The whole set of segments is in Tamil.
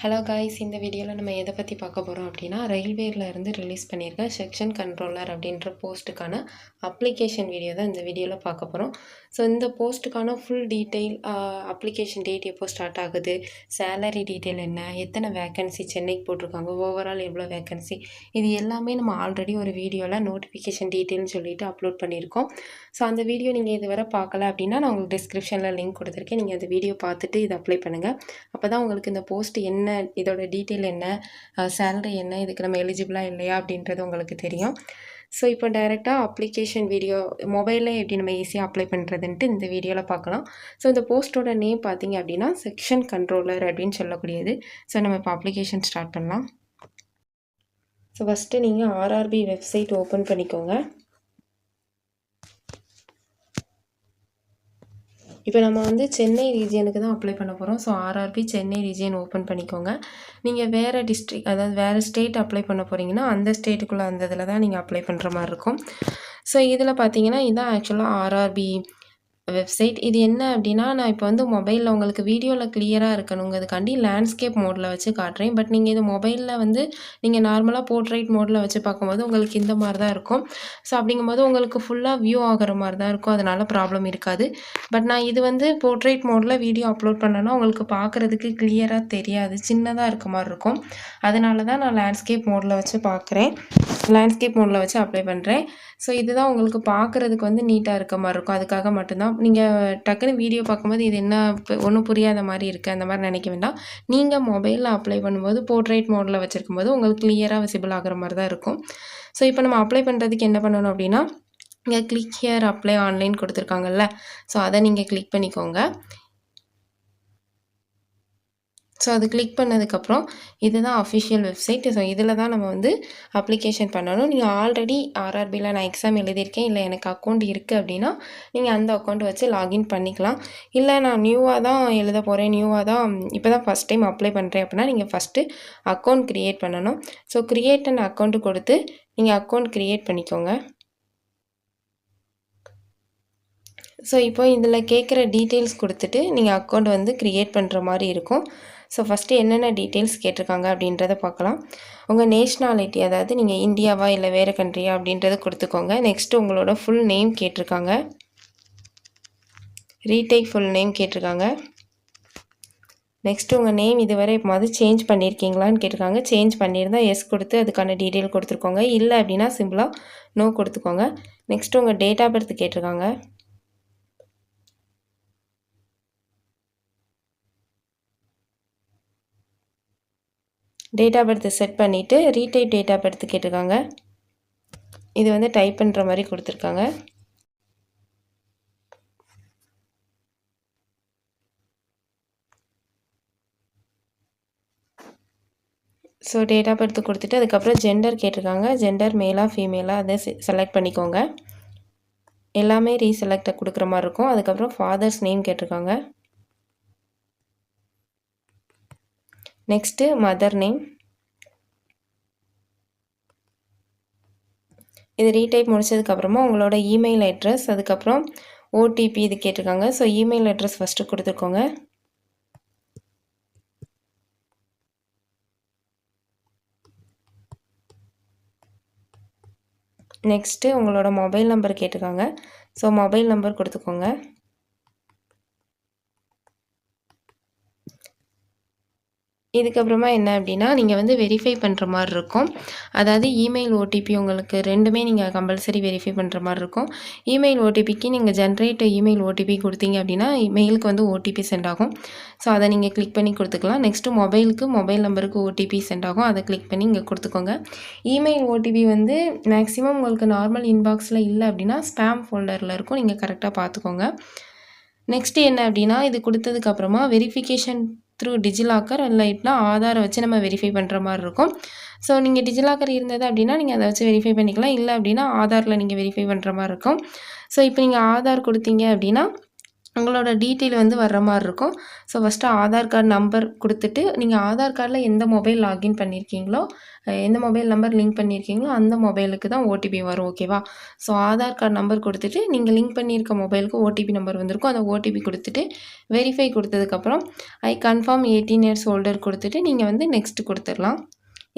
ஹலோ காய்ஸ், இந்த வீடியோவில் நம்ம எதை பற்றி பார்க்க போகிறோம் அப்படின்னா, ரயில்வேல இருந்து ரிலீஸ் பண்ணியிருக்க செக்ஷன் கண்ட்ரோலர் அப்படின்ற போஸ்ட்டுக்கான அப்ளிகேஷன் வீடியோ தான் இந்த வீடியோவில் பார்க்க போகிறோம். ஸோ இந்த போஸ்ட்டுக்கான ஃபுல் டீட்டெயில், அப்ளிகேஷன் டேட் எப்போ ஸ்டார்ட் ஆகுது, சேலரி டீட்டெயில் என்ன, எத்தனை வேக்கன்சி சென்னைக்கு போட்டிருக்காங்க, ஓவரால் எவ்வளோ வேக்கன்சி, இது எல்லாமே நம்ம ஆல்ரெடி ஒரு வீடியோவில் நோட்டிஃபிகேஷன் டீட்டெயில்னு சொல்லிட்டு அப்லோட் பண்ணியிருக்கோம். ஸோ அந்த வீடியோ நீங்கள் இதுவரை பார்க்கல அப்படின்னா நான் உங்களுக்கு டிஸ்கிரிப்ஷனில் லிங்க் கொடுத்துருக்கேன். நீங்கள் அந்த வீடியோ பார்த்துட்டு இதை அப்ளை பண்ணுங்கள். அப்போ தான் உங்களுக்கு இந்த போஸ்ட் என்ன, இதோட டீட்டெயில் என்ன, சேலரி என்ன, இதுக்கு நம்ம எலிஜிபிளாக இல்லையா அப்படின்றது உங்களுக்கு தெரியும். ஸோ இப்போ டைரெக்டாக அப்ளிகேஷன் வீடியோ மொபைலில் எப்படி நம்ம ஈஸியாக அப்ளை பண்ணுறதுன்ட்டு இந்த வீடியோவில் பார்க்கலாம். ஸோ இந்த போஸ்ட்டோட நேம் பார்த்தீங்க அப்படின்னா செக்ஷன் கண்ட்ரோலர் அப்படின்னு சொல்லக்கூடியது. ஸோ நம்ம இப்போ அப்ளிகேஷன் ஸ்டார்ட் பண்ணலாம். ஸோ ஃபஸ்ட்டு நீங்கள் ஆர்ஆர்பி வெப்சைட் ஓப்பன் பண்ணிக்கோங்க. இப்போ நம்ம வந்து சென்னை ரீஜியனுக்கு தான் அப்ளை பண்ண போகிறோம். So RRB Chennai region open பண்ணிக்கோங்க. நீங்கள் வேறு டிஸ்ட்ரிக், அதாவது வேறு ஸ்டேட் அப்ளை பண்ண போகிறீங்கன்னா அந்த ஸ்டேட்டுக்குள்ளே அந்த இதில் தான் நீங்கள் அப்ளை பண்ணுற மாதிரி இருக்கும். ஸோ இதில் பார்த்தீங்கன்னா இதுதான் ஆக்சுவலாக ஆர்ஆர்பி வெப்சைட். இது என்ன அப்படின்னா, நான் இப்போ வந்து மொபைலில் உங்களுக்கு வீடியோவில் கிளியராக இருக்கணுங்கிறதுக்காண்டி லேண்ட்ஸ்கேப் மோடில் வச்சு காட்டுறேன். பட் நீங்கள் இது மொபைலில் வந்து நீங்கள் நார்மலாக போர்ட்ரைட் மோடில் வச்சு பார்க்கும்போது உங்களுக்கு இந்த மாதிரி தான் இருக்கும். ஸோ அப்படிங்கும்போது உங்களுக்கு ஃபுல்லாக வியூ ஆகிற மாதிரி தான் இருக்கும். அதனால் ப்ராப்ளம் இருக்காது. பட் நான் இது வந்து போர்ட்ரைட் மோடில் வீடியோ அப்லோட் பண்ணேன்னா உங்களுக்கு பார்க்குறதுக்கு கிளியராக தெரியாது, சின்னதாக இருக்க மாதிரி இருக்கும். அதனால தான் நான் லேண்ட்ஸ்கேப் மோடில் வச்சு பார்க்குறேன், லேண்ட்ஸ்கேப் மோடில் வச்சு அப்ளை பண்ணுறேன். ஸோ இதுதான் உங்களுக்கு பார்க்குறதுக்கு வந்து நீட்டாக இருக்க மாதிரி இருக்கும். அதுக்காக மட்டும்தான். நீங்கள் டக்குன்னு வீடியோ பார்க்கும்போது இது என்ன ஒன்றும் புரியாத மாதிரி இருக்குது அந்த மாதிரி நினைக்க வேண்டாம். நீங்கள் மொபைலில் அப்ளை பண்ணும்போது போர்ட்ரைட் மோடில் வச்சுருக்கும்போது உங்களுக்கு கிளியராக விசிபிள் ஆகிற மாதிரி தான் இருக்கும். ஸோ இப்போ நம்ம அப்ளை பண்ணுறதுக்கு என்ன பண்ணணும் அப்படின்னா, இங்கே கிளிக் ஹியர் அப்ளை ஆன்லைன் கொடுத்துருக்காங்கல்ல, ஸோ அதை நீங்கள் கிளிக் பண்ணிக்கோங்க. ஸோ அது கிளிக் பண்ணதுக்கப்புறம் இதுதான் அஃபிஷியல் வெப்சைட். ஸோ இதில் தான் நம்ம வந்து அப்ளிகேஷன் பண்ணணும். நீங்கள் ஆல்ரெடி ஆர்ஆர்பியில் நான் எக்ஸாம் எழுதியிருக்கேன், இல்லை எனக்கு அக்கௌண்ட் இருக்குது அப்படின்னா நீங்கள் அந்த அக்கௌண்ட் வச்சு லாகின் பண்ணிக்கலாம். இல்லை நான் நியூவாக தான் எழுத போகிறேன், நியூவாக தான் இப்போ தான் ஃபஸ்ட் டைம் அப்ளை பண்ணுறேன் அப்படின்னா நீங்கள் ஃபஸ்ட்டு அக்கௌண்ட் க்ரியேட் பண்ணணும். ஸோ க்ரியேட் அண்ட் அக்கௌண்ட்டு கொடுத்து நீங்கள் அக்கௌண்ட் க்ரியேட் பண்ணிக்கோங்க. ஸோ இப்போ இதில் கேட்குற டீட்டெயில்ஸ் கொடுத்துட்டு நீங்கள் அக்கௌண்ட் வந்து க்ரியேட் பண்ணுற மாதிரி இருக்கும். ஸோ ஃபஸ்ட்டு என்னென்ன டீட்டெயில்ஸ் கேட்டிருக்காங்க அப்படின்றத பார்க்கலாம். உங்கள் நேஷ்னாலிட்டி, அதாவது நீங்கள் இந்தியாவா இல்லை வேறு கண்ட்ரியா அப்படின்றத கொடுத்துக்கோங்க. நெக்ஸ்ட்டு உங்களோட ஃபுல் நேம் கேட்டிருக்காங்க, ரீடைப் ஃபுல் நேம் கேட்டிருக்காங்க. நெக்ஸ்ட்டு உங்கள் நேம் இதுவரை எப்போது சேஞ்ச் பண்ணியிருக்கீங்களான்னு கேட்டிருக்காங்க. சேஞ்ச் பண்ணியிருந்தால் எஸ் கொடுத்து அதுக்கான டீட்டெயில் கொடுத்துருக்கோங்க. இல்லை அப்படின்னா சிம்பிளாக நோ கொடுத்துக்கோங்க. நெக்ஸ்ட்டு உங்கள் டேட் ஆஃப் பர்த் கேட்டிருக்காங்க. டேட் ஆஃப் பர்த் செட் பண்ணிவிட்டு ரீடைப் டேட் ஆஃப் பர்த் கேட்டிருக்காங்க. இது வந்து டைப் பண்ணுற மாதிரி கொடுத்துருக்காங்க. ஸோ டேட் ஆஃப் பர்த் கொடுத்துட்டு அதுக்கப்புறம் ஜெண்டர் கேட்டிருக்காங்க. ஜெண்டர் மேலா ஃபீமேலா அதை செலக்ட் பண்ணிக்கோங்க. எல்லாமே ரீசெலக்டை கொடுக்குற மாதிரி இருக்கும். அதுக்கப்புறம் ஃபாதர்ஸ் நேம் கேட்டிருக்காங்க. Next mother name. இது ரீடைப் முடிச்சதுக்கப்புறமா உங்களோட இமெயில் அட்ரஸ், அதுக்கப்புறம் ஓடிபி இது கேட்டிருக்காங்க. ஸோ இமெயில் அட்ரஸ் ஃபஸ்ட்டு கொடுத்துக்கோங்க. நெக்ஸ்ட்டு உங்களோட மொபைல் நம்பர் கேட்டிருக்காங்க. ஸோ மொபைல் நம்பர் கொடுத்துக்கோங்க. இதுக்கப்புறமா என்ன அப்படின்னா, நீங்கள் வந்து வெரிஃபை பண்ணுற மாதிரி இருக்கும். அதாவது இமெயில் ஓடிபி உங்களுக்கு ரெண்டுமே நீங்கள் கம்பல்சரி வெரிஃபை பண்ணுற மாதிரி இருக்கும். இமெயில் ஓடிபிக்கு நீங்கள் ஜென்ரேட் இமெயில் ஓடிபி கொடுத்தீங்க அப்படின்னா மெயிலுக்கு வந்து ஓடிபி சென்ட் ஆகும். ஸோ அதை நீங்கள் கிளிக் பண்ணி கொடுத்துக்கலாம். நெக்ஸ்ட்டு மொபைலுக்கு மொபைல் நம்பருக்கு ஓடிபி சென்ட் ஆகும். அதை கிளிக் பண்ணி இங்கே கொடுத்துக்கோங்க. இமெயில் ஓடிபி வந்து மேக்ஸிமம் உங்களுக்கு நார்மல் இன்பாக்ஸில் இல்லை அப்படின்னா ஸ்பேம் ஃபோல்டரில் இருக்கும், நீங்கள் கரெக்டாக பார்த்துக்கோங்க. நெக்ஸ்ட்டு என்ன அப்படின்னா, இது கொடுத்ததுக்கப்புறமா வெரிஃபிகேஷன் த்ரூ டிஜிலாக்கர் இல்லைனா ஆதாரை வச்சு நம்ம வெரிஃபை பண்ணுற மாதிரி இருக்கும். ஸோ நீங்கள் டிஜிலாக்கர் இருந்தது அப்படின்னா நீங்கள் அதை வச்சு வெரிஃபை பண்ணிக்கலாம். இல்லை அப்படின்னா ஆதாரில் நீங்கள் வெரிஃபை பண்ணுற மாதிரி இருக்கும். ஸோ இப்போ நீங்கள் ஆதார் கொடுத்தீங்க அப்படின்னா உங்களோட டீட்டெயில் வந்து வர்ற மாரி இருக்கும். So first Aadhaar card number குடுத்துட்டு, நீங்க ஆதார் கார்ட்ல எந்த மொபைல் லாகின் பண்ணியிருக்கீங்களோ, எந்த மொபைல் நம்பர் லிங்க் பண்ணியிருக்கீங்களோ, அந்த மொபைலுக்கு தான் ஓடிபி வரும். ஓகேவா? ஸோ ஆதார் கார்டு நம்பர் குடுத்துட்டு, நீங்க லிங்க் பண்ணியிருக்க மொபைலுக்கு ஓடிபி நம்பர் வந்திருக்கும். அந்த ஓடிபி குடுத்துட்டு, வெரிஃபை குடுத்ததுக்கப்புறம், ஐ கன்ஃபார்ம் 18 இயர்ஸ் ஓல்டர் குடுத்துட்டு, நீங்க வந்து நெக்ஸ்ட் குடுத்துறலாம்.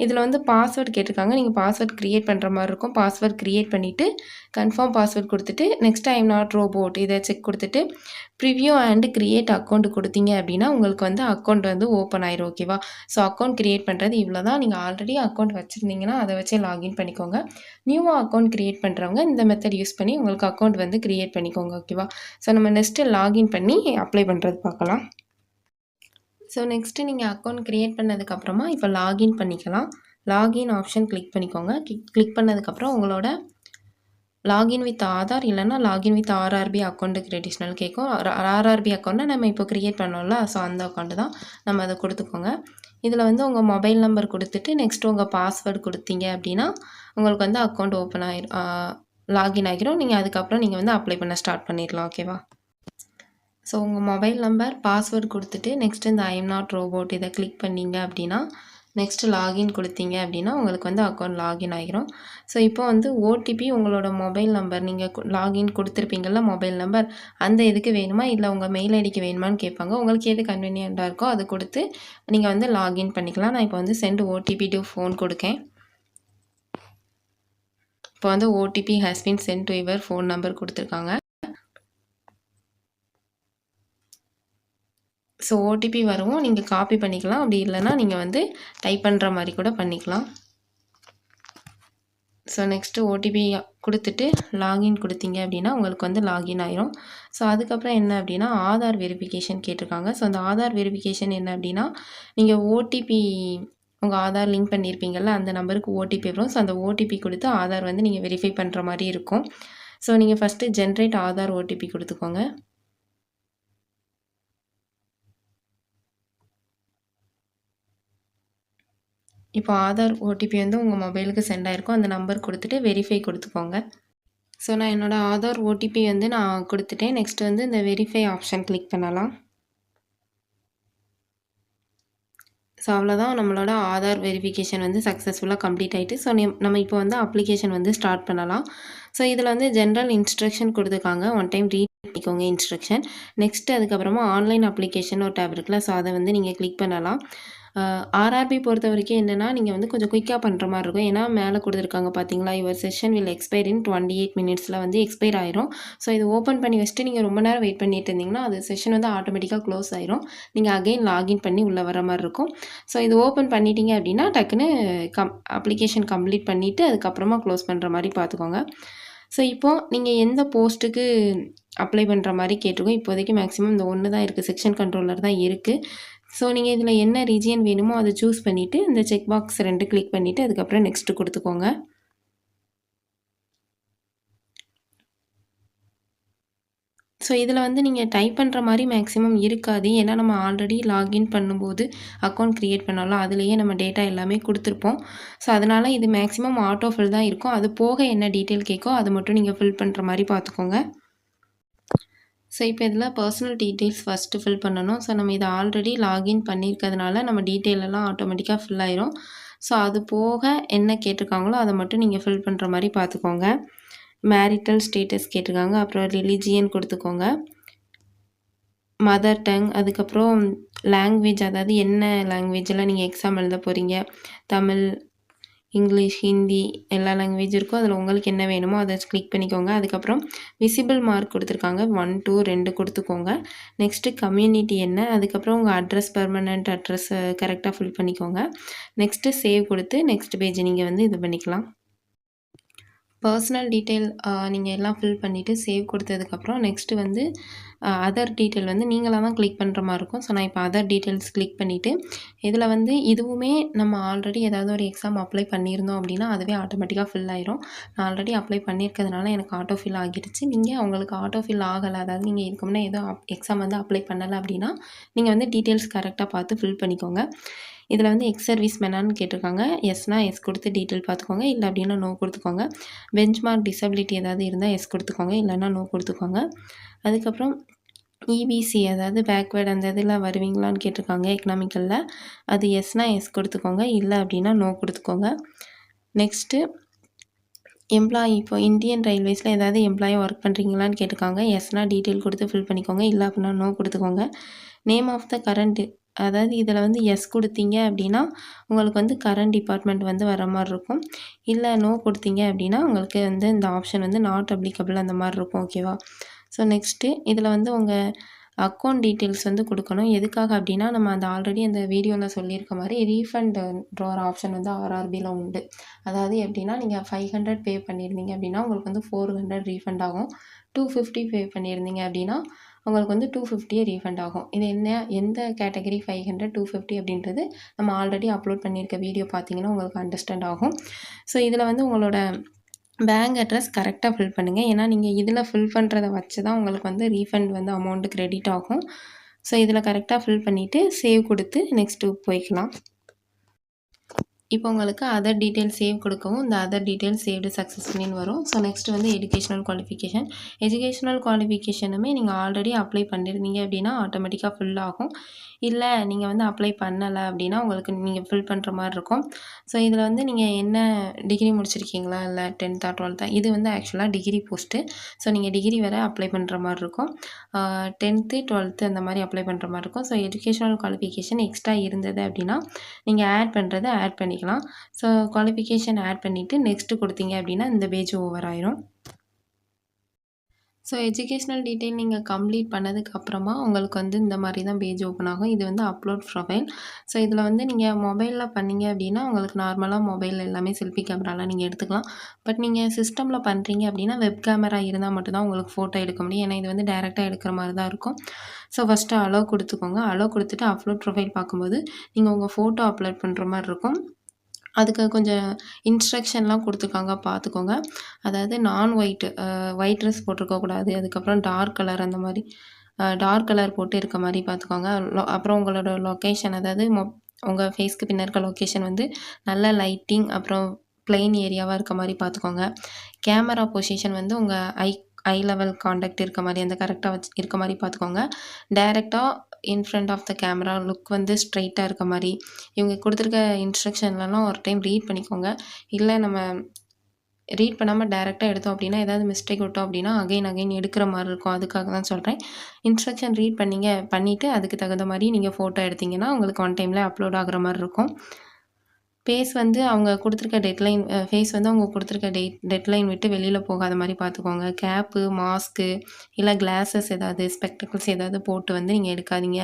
இதில வந்து பாஸ்வேர்ட் கேட்டிருக்காங்க. நீங்க பாஸ்வேர்ட் கிரியேட் பண்ற மாரி இருக்கும். பாஸ்வேர்ட் கிரியேட் பண்ணிட்டு, கன்ஃபார்ம் பாஸ்வேர்ட் குடுத்துட்டு, next I am not robot இத செக் குடுத்துட்டு, ப்ரிவ்யூ அண்ட் கிரியேட் அக்கவுண்ட் குடுத்தீங்க அப்டின்னா, உங்களுக்கு வந்து அக்கவுண்ட் வந்து ஓப்பன் ஆயிரும். ஓகேவா? ஸோ அக்கவுண்ட் கிரியேட் பண்றது இவ்ளோ தான். நீங்க ஆல்ரெடி அக்கவுண்ட் வச்சிருந்தீங்கன்னா, அத வச்சே லாகின் பண்ணிக்கோங்க. நியூவா அக்கவுண்ட் கிரியேட் பண்றவங்க இந்த மெத்தட் யூஸ் பண்ணி உங்களுக்கு அக்கவுண்ட் வந்து கிரியேட் பண்ணிக்கோங்க. ஓகேவா? ஸோ நம்ம நெக்ஸ்ட்டு லாகின் பண்ணி அப்ளை பண்றது பார்க்கலாம். ஸோ நெக்ஸ்ட்டு நீங்க அக்கவுண்ட் கிரியேட் பண்ணதுக்கப்புறமா, இப்போ லாகின் பண்ணிக்கலாம். லாகின் ஆப்ஷன் கிளிக் பண்ணிக்கோங்க. கிளிக் பண்ணதுக்கப்புறம் உங்களோட லாகின் வித் ஆதார் இல்லன்னா லாகின் வித் ஆர்ஆர்பி அக்கவுண்ட் கிரெடிஷனல் கேட்கும். ஆர்ஆர்பி அக்கவுண்ட்னா நம்ம இப்போ கிரியேட் பண்ணோம்ல, ஸோ அந்த அக்கவுண்ட் தான். நம்ம அத குடுத்துக்கோங்க. இதில வந்து உங்க மொபைல் நம்பர் குடுத்துட்டு, நெக்ஸ்ட்டு உங்க பாஸ்வேர்ட் குடுத்தீங்க அப்டின்னா, உங்களுக்கு வந்து அக்கவுண்ட் ஓப்பன் ஆயிரும். லாகின் ஆகிரும். நீங்க அதுக்கப்புறம் நீங்க வந்து அப்ளை பண்ண ஸ்டார்ட் பண்ணிடலாம். ஓகேவா? ஸோ உங்க மொபைல் நம்பர், பாஸ்வேர்ட் குடுத்துட்டு, நெக்ஸ்ட்டு இந்த ஐ எம் நாட் ரோபோட் இத கிளிக் பண்ணீங்க அப்டின்னா, நெக்ஸ்ட்டு லாகின் குடுத்தீங்க அப்டின்னா, உங்களுக்கு வந்து அக்கவுண்ட் லாகின் ஆகிரும். ஸோ இப்போ வந்து ஓடிபி உங்களோட மொபைல் நம்பர் நீங்க லாகின் குடுத்துருப்பீங்கல்ல மொபைல் நம்பர், அந்த இதுக்கு வேணுமா? இல்ல உங்க மெயில் ஐடிக்கு வேணுமான்னு கேட்பாங்க. உங்களுக்கு எது கன்வீனியன்ட்டா இருக்கோ அத குடுத்து, நீங்க வந்து லாகின் பண்ணிக்கலாம். நான் இப்போ வந்து சென்ட் ஓடிபி டூ ஃபோன் குடுக்கேன். இப்போ வந்து OTP has been send two your phone number குடுத்துருக்காங்க. ஸோ ஓடிபி வரவும் நீங்க காப்பி பண்ணிக்கலாம். அப்படி இல்லன்னா நீங்க வந்து டைப் பண்ற மாரி கூட பண்ணிக்கலாம். ஸோ நெக்ஸ்ட்டு ஓடிபி குடுத்துட்டு லாகின் குடுத்தீங்க அப்படின்னா, உங்களுக்கு வந்து லாகின் ஆயிரும். ஸோ அதுக்கப்புறம் என்ன அப்படின்னா, ஆதார் வெரிஃபிகேஷன் கேட்டிருக்காங்க. ஸோ அந்த ஆதார் வெரிஃபிகேஷன் என்ன அப்படின்னா, நீங்க ஓடிபி உங்க ஆதார் லிங்க் பண்ணியிருப்பீங்கல்ல, அந்த நம்பருக்கு ஓடிபி வரும். ஸோ அந்த ஓடிபி குடுத்து ஆதார் வந்து நீங்க வெரிஃபை பண்ற மாரி இருக்கும். ஸோ நீங்க ஃபஸ்ட்டு ஜென்ரேட் ஆதார் ஓடிபி குடுத்துக்கோங்க. இப்போ ஆதார் ஓடிபி வந்து உங்க மொபைலுக்கு சென்ட் ஆயிருக்கும். அந்த நம்பர் குடுத்துட்டு வெரிஃபை குடுத்துக்கோங்க. ஸோ நான் என்னோட ஆதார் ஓடிபி வந்து நான் குடுத்துட்டேன். நெக்ஸ்ட் வந்து இந்த வெரிஃபை ஆப்ஷன் கிளிக் பண்ணலாம். ஸோ அவ்வளோதான் நம்மளோட ஆதார் வெரிஃபிகேஷன் வந்து சக்ஸஸ்ஃபுல்லாக கம்ப்ளீட் ஆயிட்டு. ஸோ நம்ம இப்போ வந்து அப்ளிகேஷன் வந்து ஸ்டார்ட் பண்ணலாம். ஸோ இதில வந்து ஜென்ரல் இன்ஸ்ட்ரக்ஷன் குடுத்துருக்காங்க. ஒன் டைம் ரீட் பண்ணிக்கோங்க இன்ஸ்ட்ரக்ஷன். நெக்ஸ்ட் அதுக்கப்புறமா ஆன்லைன் அப்ளிகேஷன் ஒரு டேப் இருக்குல்ல. ஸோ அத வந்து நீங்க கிளிக் பண்ணலாம். ஆர்ஆர்பி பொறுத்தவரைக்கும் என்னன்னா, நீங்க வந்து கொஞ்சம் குயிக்கா பண்ற மாரி இருக்கும். ஏன்னா மேல குடுத்துருக்காங்க பார்த்தீங்களா, யுவர் செஷன் வில் எக்ஸ்பயர் இன் 28 மினிட்ஸ்ல வந்து எக்ஸ்பயர் ஆயிரும். ஸோ இது ஓப்பன் பண்ணி வச்சுட்டு நீங்க ரொம்ப நேரம் வெயிட் பண்ணிட்டு இருந்தீங்கன்னா, அது செஷன் வந்து ஆட்டோமேட்டிக்கா க்ளோஸ் ஆயிரும். நீங்க அகைன் லாகின் பண்ணி உள்ள வர மாரி இருக்கும். ஸோ இது ஓப்பன் பண்ணிட்டீங்க அப்படின்னா, டக்குன்னு அப்ளிகேஷன் கம்ப்ளீட் பண்ணிட்டு, அதுக்கப்புறமா க்ளோஸ் பண்ற மாரி பார்த்துக்கோங்க. ஸோ இப்போ நீங்க எந்த போஸ்ட்டுக்கு அப்ளை பண்ற மாரி கேட்டிருக்கோம். இப்போதைக்கு மேக்ஸிமம் இந்த ஒண்ணு தான் இருக்கு. செக்ஷன் கண்ட்ரோலர் தான் இருக்கு. ஸோ நீங்க இதில என்ன ரீஜியன் வேணுமோ அத சூஸ் பண்ணிட்டு, இந்த செக் பாக்ஸ் 2 கிளிக் பண்ணிட்டு, அதுக்கப்புறம் நெக்ஸ்ட் குடுத்துக்கோங்க. ஸோ இதில வந்து நீங்க டைப் பண்ற மாரி மேக்ஸிமம் இருக்காது. ஏன்னா நம்ம ஆல்ரெடி லாகின் பண்ணும்போது அக்கவுண்ட் கிரியேட் பண்ணோம்ல, அதிலேயே நம்ம டேட்டா எல்லாமே குடுத்துருப்போம். ஸோ அதனால இது மேக்ஸிமம் ஆட்டோ ஃபில் தான் இருக்கும். அது போக என்ன டீட்டெயில் கேட்கோ அத மட்டும் நீங்க ஃபில் பண்ற மாரி பார்த்துக்கோங்க. ஸோ இப்போ இதில பர்சனல் டீட்டெயில்ஸ் ஃபஸ்ட்டு ஃபில் பண்ணணும். ஸோ நம்ம இத ஆல்ரெடி லாகின் பண்ணியிருக்கிறதுனால நம்ம டீட்டெயில் எல்லாம் ஆட்டோமேட்டிக்கா ஃபில் ஆயிரும். ஸோ அது போக என்ன கேட்டிருக்காங்களோ அத மட்டும் நீங்க ஃபில் பண்ற மாரி பார்த்துக்கோங்க. மேரிட்டல் ஸ்டேட்டஸ் கேட்டிருக்காங்க. அப்புறம் ரிலிஜியன் குடுத்துக்கோங்க. மதர் டங் அதுக்கப்புறம் லாங்குவேஜ் அதாவது என்ன லாங்குவேஜ்ல நீங்க எக்ஸாம் எழுத போறீங்க. தமிழ், இங்கிலீஷ், ஹிந்தி எல்லா லாங்குவேஜ் இருக்கும். அதில உங்களுக்கு என்ன வேணுமோ அத கிளிக் பண்ணிக்கோங்க. அதுக்கப்புறம் விசிபிள் மார்க் குடுத்துருக்காங்க. 1, 2 2 குடுத்துக்கோங்க. நெக்ஸ்ட்டு கம்யூனிட்டி என்ன, அதுக்கப்புறம் உங்க அட்ரஸ் பெர்மனன்ட் அட்ரஸ் கரெக்ட்டா ஃபில் பண்ணிக்கோங்க. நெக்ஸ்ட்டு சேவ் குடுத்து நெக்ஸ்ட் பேஜ் நீங்க வந்து இது பண்ணிக்கலாம். பர்சனல் டீட்டெயில் நீங்க எல்லாம் ஃபில் பண்ணிவிட்டு சேவ் கொடுத்ததுக்கப்புறம் நெக்ஸ்ட்டு வந்து அதர் டீட்டெயில் வந்து நீங்களா தான் கிளிக் பண்ணுற மாரி இருக்கும். ஸோ நான் இப்போ அதர் டீட்டெயில்ஸ் கிளிக் பண்ணிவிட்டு இதில் வந்து இதுவுமே நம்ம ஆல்ரெடி ஏதாவது ஒரு எக்ஸாம் அப்ளை பண்ணியிருந்தோம் அப்படின்னா அதுவே ஆட்டோமேட்டிக்காக ஃபில் ஆயிரும். நான் ஆல்ரெடி அப்ளை பண்ணியிருக்கிறதுனால எனக்கு ஆட்டோ ஃபில் ஆகிடுச்சு. நீங்கள் உங்களுக்கு ஆட்டோ ஃபில் ஆகலை, அதாவது நீங்கள் இதுக்கு முன்னே ஏதோ எக்ஸாம் வந்து அப்ளை பண்ணலை அப்படின்னா நீங்கள் வந்து டீட்டெயில்ஸ் கரெக்டாக பார்த்து ஃபில் பண்ணிக்கோங்க. இதில் வந்து எக்ஸ் சர்வீஸ் மேனான்னு கேட்டிருக்காங்க. எஸ்னா எஸ் கொடுத்து டீட்டெயில் பார்த்துக்கோங்க. இல்லை அப்படின்னா நோ கொடுத்துக்கோங்க. பெஞ்ச்மார்க் டிசபிலிட்டி ஏதாவது இருந்தால் எஸ் கொடுத்துக்கோங்க. இல்லைன்னா நோ கொடுத்துக்கோங்க. அதுக்கப்புறம் இபிசி அதாவது பேக்வேர்ட் அந்த இதில வருவீங்களான்னு கேட்டிருக்காங்க எக்கனாமிக்கல்ல. அது எஸ்னா எஸ் கொடுத்துக்கோங்க. இல்ல அப்படின்னா நோ கொடுத்துக்கோங்க. நெக்ஸ்ட்டு எம்ப்ளாயி இப்போ இந்தியன் ரயில்வேஸில ஏதாவது எம்ப்ளாயி ஒர்க் பண்ணுறீங்களான்னு கேட்டிருக்காங்க. எஸ்னா டீட்டெயில் கொடுத்து ஃபில் பண்ணிக்கோங்க. இல்ல அப்படின்னா நோ கொடுத்துக்கோங்க. நேம் ஆஃப் த கரண்ட் அதாவது இதில் வந்து எஸ் கொடுத்தீங்க அப்படின்னா உங்களுக்கு வந்து கரண்ட் டிபார்ட்மெண்ட் வந்து வர மாதிரி இருக்கும். இல்லை நோ கொடுத்தீங்க அப்படின்னா உங்களுக்கு வந்து இந்த ஆப்ஷன் வந்து நாட் அப்ளிகபிள் அந்த மாதிரி இருக்கும். ஓகேவா? ஸோ நெக்ஸ்ட்டு இதில் வந்து உங்கள் அக்கௌண்ட் டீட்டெயில்ஸ் வந்து கொடுக்கணும். எதுக்காக அப்படின்னா நம்ம அந்த ஆல்ரெடி அந்த வீடியோவில் சொல்லியிருக்க மாதிரி ரீஃபண்ட்ன்ற ஒரு ஆப்ஷன் வந்து ஆர்ஆர்பியில் உண்டு. அதாவது எப்படின்னா நீங்கள் 500 பே பண்ணியிருந்தீங்க அப்படின்னா உங்களுக்கு வந்து 400 ரீஃபண்ட் ஆகும். 250 பே பண்ணியிருந்தீங்க அப்படின்னா உங்களுக்கு வந்து 250 ரீஃபண்ட் ஆகும். இது என்ன எந்த கேட்டகரி 500 250 அப்படின்றது நம்ம ஆல்ரெடி அப்லோட் பண்ணியிருக்க வீடியோ பார்த்தீங்கன்னா உங்களுக்கு அண்டர்ஸ்டாண்ட் ஆகும். ஸோ இதில் வந்து உங்களோட பேங்க் அட்ரஸ் கரெக்டாக ஃபில் பண்ணுங்கள். ஏன்னா நீங்கள் இதில் ஃபில் பண்ணுறத வச்சு தான் உங்களுக்கு வந்து ரீஃபண்ட் வந்து அமௌண்ட்டு கிரெடிட் ஆகும். ஸோ இதில் கரெக்டாக ஃபில் பண்ணிவிட்டு சேவ் கொடுத்து நெக்ஸ்ட்டு போய்க்கலாம். இப்போ உங்களுக்கு அதர் டீட்டெயில் சேவ் கொடுக்கவும் இந்த அதர் டீட்டெயில் சேவ்டு சக்ஸஸ்ஃபுல்லின்னு வரும். ஸோ நெக்ஸ்ட் வந்து எஜுகேஷனல் குவாலிஃபிகேஷன். எஜுகேஷனல் குவாலிஃபிகேஷனுமே நீங்கள் ஆல்ரெடி அப்ளை பண்ணியிருந்தீங்க அப்படின்னா ஆட்டோமேட்டிக்காக ஃபில் ஆகும். இல்லை நீங்கள் வந்து அப்ளை பண்ணலை அப்படின்னா உங்களுக்கு நீங்கள் ஃபில் பண்ணுற மாதிரி இருக்கும். ஸோ இதில் வந்து நீங்கள் என்ன டிகிரி முடிச்சிருக்கீங்களா இல்லை 10th 12th இது வந்து ஆக்சுவலாக டிகிரி போஸ்ட்டு. ஸோ நீங்கள் டிகிரி வேறு அப்ளை பண்ணுற மாதிரி இருக்கும். 10th 12th அந்த மாதிரி அப்ளை பண்ணுற மாதிரி இருக்கும். ஸோ எஜுகேஷனல் குவாலிஃபிகேஷன் எக்ஸ்ட்ரா இருந்தது அப்படின்னா நீங்கள் ஆட் பண்ணுறதை ஆட் பண்ணிக்கலாம். ஸோ குவாலிஃபிகேஷன் ஆட் பண்ணிவிட்டு நெக்ஸ்ட்டு கொடுத்தீங்க அப்படின்னா இந்த பேஜ் ஓவர் ஆயிரும். ஸோ எஜுகேஷ்னல் டீட்டெயில் நீங்கள் கம்ப்ளீட் பண்ணதுக்கப்புறமா உங்களுக்கு வந்து இந்த மாதிரி தான் பேஜ் ஓப்பன் ஆகும். இது வந்து அப்லோட் ப்ரொஃபைல். ஸோ இதில் வந்து நீங்கள் மொபைலில் பண்ணீங்க அப்படின்னா உங்களுக்கு நார்மலாக மொபைல் எல்லாமே செல்ஃபி கேமராலாம் நீங்கள் எடுத்துக்கலாம். பட் நீங்கள் சிஸ்டமில் பண்ணுறீங்க அப்படின்னா வெப் கேமரா இருந்தால் மட்டும்தான் உங்களுக்கு ஃபோட்டோ எடுக்க முடியும். ஏன்னா இது வந்து டேரெக்டாக எடுக்கிற மாதிரி தான் இருக்கும். ஸோ ஃபஸ்ட்டு அலோவ் கொடுத்துக்கோங்க. அலோவ் கொடுத்துட்டு அப்லோட் ப்ரொஃபைல் பார்க்கும்போது நீங்கள் உங்கள் ஃபோட்டோ அப்லோட் பண்ணுற மாதிரி இருக்கும். அதுக்கு கொஞ்சம் இன்ஸ்ட்ரக்ஷன்லாம் கொடுத்துருக்காங்க பார்த்துக்கோங்க. அதாவது நான் ஒயிட் ட்ரெஸ் போட்டிருக்கக்கூடாது. அதுக்கப்புறம் டார்க் கலர் அந்த மாதிரி டார்க் கலர் போட்டு இருக்க மாதிரி பார்த்துக்கோங்க. அப்புறம் உங்களோட லொக்கேஷன் அதாவது உங்கள் ஃபேஸ்க்கு பின்னாடி இருக்க லொக்கேஷன் வந்து நல்ல லைட்டிங் அப்புறம் ப்ளைன் ஏரியாவாக இருக்க மாதிரி பார்த்துக்கோங்க. கேமரா பொசிஷன் வந்து உங்கள் ஐ லெவல் கான்டாக்ட் இருக்க மாதிரி அந்த கரெக்டாக இருக்க மாதிரி பார்த்துக்கோங்க. டைரெக்டாக in front of the camera look வந்து ஸ்ட்ரைட்டாக இருக்க மாதிரி இவங்க கொடுத்துருக்க இன்ஸ்ட்ரக்ஷன்லலாம் ஒரு டைம் ரீட் பண்ணிக்கோங்க. இல்லை நம்ம ரீட் பண்ணாமல் டேரெக்டாக எடுத்தோம் அப்படின்னா ஏதாவது மிஸ்டேக் விட்டோம் அப்படின்னா அகைன் எடுக்கிற மாதிரி இருக்கும். அதுக்காக தான் சொல்கிறேன். இன்ஸ்ட்ரக்ஷன் ரீட் பண்ணிவிட்டு அதுக்கு தகுந்த மாதிரி நீங்கள் ஃபோட்டோ எடுத்திங்கன்னா உங்களுக்கு ஒன் டைமில் அப்லோட் ஆகிற மாதிரி இருக்கும். ஃபேஸ் வந்து அவங்க கொடுத்துருக்க டெட்லைன் ஃபேஸ் வந்து அவங்க கொடுத்துருக்க டெட்லைன் விட்டு வெளியில் போகாத மாதிரி பார்த்துக்கோங்க. கேப்பு, மாஸ்க்கு இல்லை கிளாஸஸ் ஏதாவது ஸ்பெக்டக்கிள்ஸ் ஏதாவது போட்டு வந்து நீங்கள் எடுக்காதீங்க.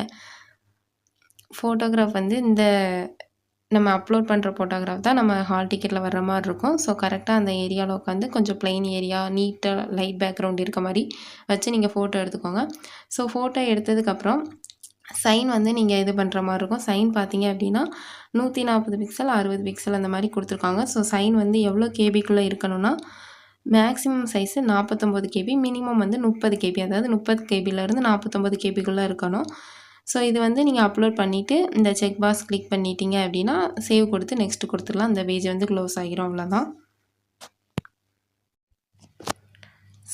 ஃபோட்டோகிராஃப் வந்து இந்த நம்ம அப்லோட் பண்ணுற ஃபோட்டோகிராஃப் தான் நம்ம ஹால் டிக்கெட்டில் வர்ற மாதிரி இருக்கும். ஸோ கரெக்டாக அந்த ஏரியாவில் உட்காந்து கொஞ்சம் ப்ளைன் ஏரியா நீட்டாக லைட் பேக்ரவுண்ட் இருக்க மாதிரி வச்சு நீங்கள் ஃபோட்டோ எடுத்துக்கோங்க. ஸோ ஃபோட்டோ எடுத்ததுக்கப்புறம் சைன் வந்து நீங்கள் இது பண்ணுற மாதிரி இருக்கும். சைன் பார்த்தீங்க அப்படின்னா 140 பிக்சல் 60 பிக்சல் அந்த மாதிரி கொடுத்துருக்காங்க. ஸோ சைன் வந்து எவ்வளோ கேபிக்குள்ளே இருக்கணும்னா மேக்ஸிமம் சைஸு 49 கேபி, மினிமம் வந்து 30 கேபி, அதாவது 30 கேபிலேருந்து 49 கேபிக்குள்ளே இருக்கணும். ஸோ இது வந்து நீங்கள் அப்லோட் பண்ணிவிட்டு இந்த செக் பாக்ஸ் கிளிக் பண்ணிட்டீங்க அப்படின்னா சேவ் கொடுத்து நெக்ஸ்ட்டு கொடுத்துடலாம். அந்த பேஜ் வந்து க்ளோஸ் ஆகிரும். அவ்வளோதான்.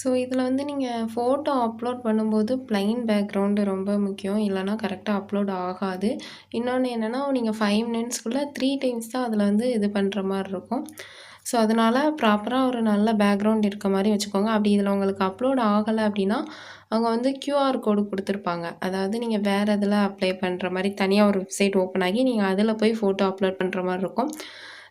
ஸோ இதில் வந்து நீங்கள் ஃபோட்டோ அப்லோட் பண்ணும்போது ப்ளைன் பேக்ரவுண்டு ரொம்ப முக்கியம். இல்லைனா கரெக்டாக அப்லோட் ஆகாது. இன்னொன்று என்னென்னா நீங்கள் 5 மினிட்ஸ்க்குள்ளே 3 டைம்ஸ் தான் அதில் வந்து இது பண்ணுற மாதிரி இருக்கும். ஸோ அதனால் ப்ராப்பராக ஒரு நல்ல பேக்ரவுண்ட் இருக்க மாதிரி வச்சுக்கோங்க. அப்படி இதில் உங்களுக்கு அப்லோட் ஆகலை அப்படின்னா அவங்க வந்து QR கோடு கொடுத்துருப்பாங்க. அதாவது நீங்கள் வேறு இதில் அப்ளை பண்ணுற மாதிரி தனியாக ஒரு வெப்சைட் ஓப்பன் ஆகி நீங்கள் அதில் போய் ஃபோட்டோ அப்லோட் பண்ணுற மாதிரி இருக்கும்.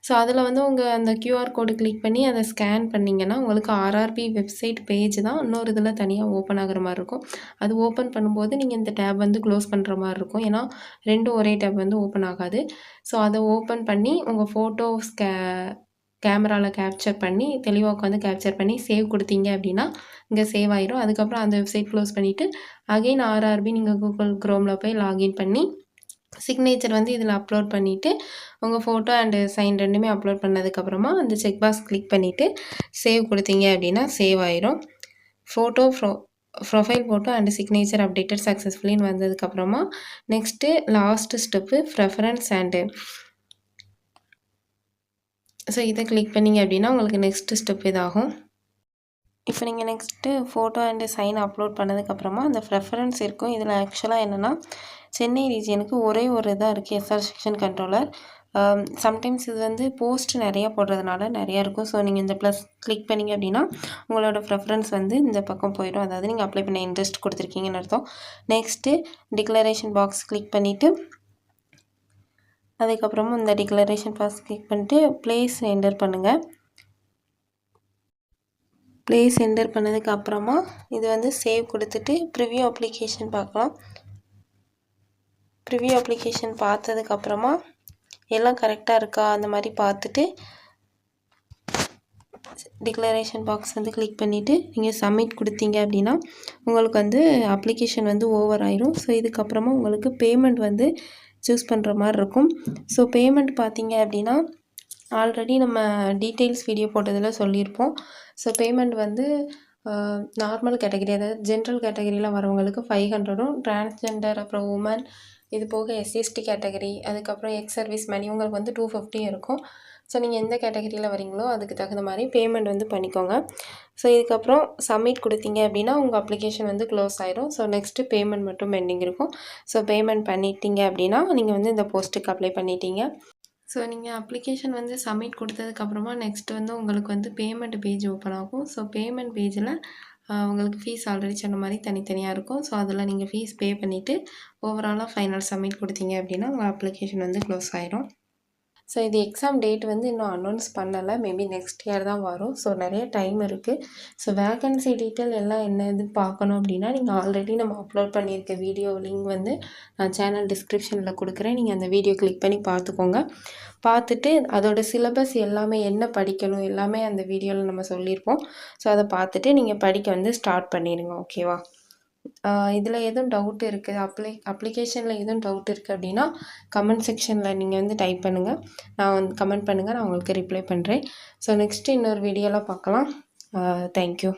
ஸோ அதில் வந்து உங்கள் அந்த QR கோடு கிளிக் பண்ணி அதை ஸ்கேன் பண்ணிங்கன்னா உங்களுக்கு ஆர்ஆர்பி வெப்சைட் பேஜ் தான் இன்னொரு இதில் தனியாக ஓப்பன் ஆகிற மாதிரி இருக்கும். அது ஓப்பன் பண்ணும்போது நீங்கள் இந்த டேப் வந்து க்ளோஸ் பண்ணுற மாதிரி இருக்கும். ஏன்னா 2 ஒரே டேப் வந்து ஓப்பன் ஆகாது. ஸோ அதை ஓப்பன் பண்ணி உங்கள் ஃபோட்டோ கேமராவில் கேப்சர் பண்ணி தெளிவாக உட்காந்து கேப்சர் பண்ணி சேவ் கொடுத்தீங்க அப்படின்னா இங்கே சேவ் ஆயிரும். அதுக்கப்புறம் அந்த வெப்சைட் க்ளோஸ் பண்ணிவிட்டு அகைன் ஆர்ஆர்பி நீங்கள் கூகுள் க்ரோமில் போய் லாகின் பண்ணி சிக்னேச்சர் வந்து இதில் அப்லோட் பண்ணிவிட்டு உங்கள் ஃபோட்டோ அண்டு சைன் ரெண்டுமே அப்லோட் பண்ணதுக்கப்புறமா அந்த செக் பாக்ஸ் கிளிக் பண்ணிவிட்டு சேவ் கொடுத்தீங்க அப்படின்னா சேவ் ஆயிரும். Profile photo and signature updated சக்ஸஸ்ஃபுல்லின்னு வந்ததுக்கப்புறமா next last step preference and so இதை கிளிக் பண்ணிங்க அப்படின்னா உங்களுக்கு நெக்ஸ்ட்டு ஸ்டெப் இதாகும். இப்போ நீங்கள் next photo and sign upload பண்ணதுக்கப்புறமா அந்த ப்ரெஃபரன்ஸ் இருக்கும். இதில் ஆக்சுவலாக என்னென்னா சென்னை ரீஜியனுக்கு ஒரே ஒரு இதாக இருக்குது, எஸ்ஆர் செக்ஷன் கண்ட்ரோலர். சம்டைம்ஸ் இது வந்து போஸ்ட் நிறையா போடுறதுனால நிறையா இருக்கும். ஸோ நீங்கள் இந்த ப்ளஸ் கிளிக் பண்ணிங்க அப்படின்னா உங்களோட ப்ரெஃபரன்ஸ் வந்து இந்த பக்கம் போயிடும். அதாவது நீங்கள் அப்ளை பண்ண இன்ட்ரெஸ்ட் கொடுத்துருக்கீங்கன்னு அர்த்தம். நெக்ஸ்ட்டு டிக்ளரேஷன் பாக்ஸ் கிளிக் பண்ணிவிட்டு அதுக்கப்புறமா இந்த டிக்ளரேஷன் பாக்ஸ் கிளிக் பண்ணிட்டு ப்ளேஸ் என்டர் பண்ணுங்கள். ப்ளேஸ் என்டர் பண்ணதுக்கு அப்புறமா இது வந்து சேவ் கொடுத்துட்டு ப்ரிவ்யூ அப்ளிகேஷன் பார்க்கலாம். ப்ரிவ்யூ அப்ளிகேஷன் பார்த்ததுக்கப்புறமா எல்லாம் கரெக்டாக இருக்கா அந்த மாதிரி பார்த்துட்டு டிக்ளரேஷன் பாக்ஸ் வந்து கிளிக் பண்ணிவிட்டு நீங்கள் சப்மிட் கொடுத்தீங்க அப்படின்னா உங்களுக்கு வந்து அப்ளிகேஷன் வந்து ஓவர் ஆயிரும். ஸோ இதுக்கப்புறமா உங்களுக்கு பேமெண்ட் வந்து சூஸ் பண்ணுற மாதிரி இருக்கும். ஸோ பேமெண்ட் பார்த்தீங்க அப்படின்னா ஆல்ரெடி நம்ம டீட்டெயில்ஸ் வீடியோ போட்டதில் சொல்லியிருப்போம். ஸோ பேமெண்ட் வந்து நார்மல் கேட்டகரி, அதாவது ஜென்ரல் கேட்டகரியில் வரவங்களுக்கு 500ம், டிரான்ஸ்ஜெண்டர் அப்புறம் உமன் இது போக எஸ்சிஎஸ்டி கேட்டகரி அதுக்கப்புறம் எக்ஸ் சர்வீஸ் மேன் இவங்களுக்கு வந்து 250 இருக்கும். ஸோ நீங்கள் எந்த கேட்டகரியில் வரீங்களோ அதுக்கு தகுந்த மாதிரி பேமெண்ட் வந்து பண்ணிக்கோங்க. ஸோ இதுக்கப்புறம் சப்மிட் கொடுத்தீங்க அப்படின்னா உங்கள் அப்ளிகேஷன் வந்து க்ளோஸ் ஆயிரும். ஸோ நெக்ஸ்ட்டு பேமெண்ட் மட்டும் பெண்டிங் இருக்கும். ஸோ பேமெண்ட் பண்ணிட்டீங்க அப்படின்னா நீங்கள் வந்து இந்த போஸ்ட்டுக்கு அப்ளை பண்ணிட்டீங்க. ஸோ நீங்கள் அப்ளிகேஷன் வந்து சப்மிட் கொடுத்ததுக்கப்புறமா நெக்ஸ்ட் வந்து உங்களுக்கு வந்து பேமெண்ட் பேஜ் ஓப்பன் ஆகும். ஸோ பேமெண்ட் பேஜில் உங்களுக்கு ஃபீஸ் ஆல்ரெடி சொன்ன மாதிரி தனித்தனியாக இருக்கும். ஸோ அதில் நீங்கள் ஃபீஸ் பே பண்ணிவிட்டு ஓவராலாக ஃபைனல் சப்மிட் கொடுத்தீங்க அப்படின்னா உங்கள் அப்ளிகேஷன் வந்து க்ளோஸ் ஆயிரும். ஸோ இது எக்ஸாம் டேட் வந்து இன்னும் அனௌன்ஸ் பண்ணலை, மேபி நெக்ஸ்ட் இயர் தான் வரும். ஸோ நிறைய டைம் இருக்குது. ஸோ வேகன்சி டீட்டெயில் எல்லாம் என்னது பார்க்கணும் அப்படின்னா நீங்கள் ஆல்ரெடி நம்ம அப்லோட் பண்ணியிருக்க வீடியோ லிங்க் வந்து நான் சேனல் டிஸ்கிரிப்ஷனில் கொடுக்குறேன். நீங்கள் அந்த வீடியோ கிளிக் பண்ணி பார்த்துக்கோங்க. பார்த்துட்டு அதோட சிலபஸ் எல்லாமே என்ன படிக்கணும் எல்லாமே அந்த வீடியோவில் நம்ம சொல்லியிருப்போம். ஸோ அதை பார்த்துட்டு நீங்கள் படிக்க வந்து ஸ்டார்ட் பண்ணிடுங்க. ஓகேவா? இதில் எதுவும் டவுட் இருக்குது, அப்ளிகேஷனில் எதுவும் டவுட் இருக்குது அப்படின்னா கமெண்ட் செக்ஷனில் நீங்கள் வந்து டைப் பண்ணுங்கள். நான் வந்து கமெண்ட் பண்ணுங்கள், நான் உங்களுக்கு ரிப்ளை பண்ணுறேன். ஸோ நெக்ஸ்ட்டு இன்னொரு வீடியோவில் பார்க்கலாம். தேங்க்யூ.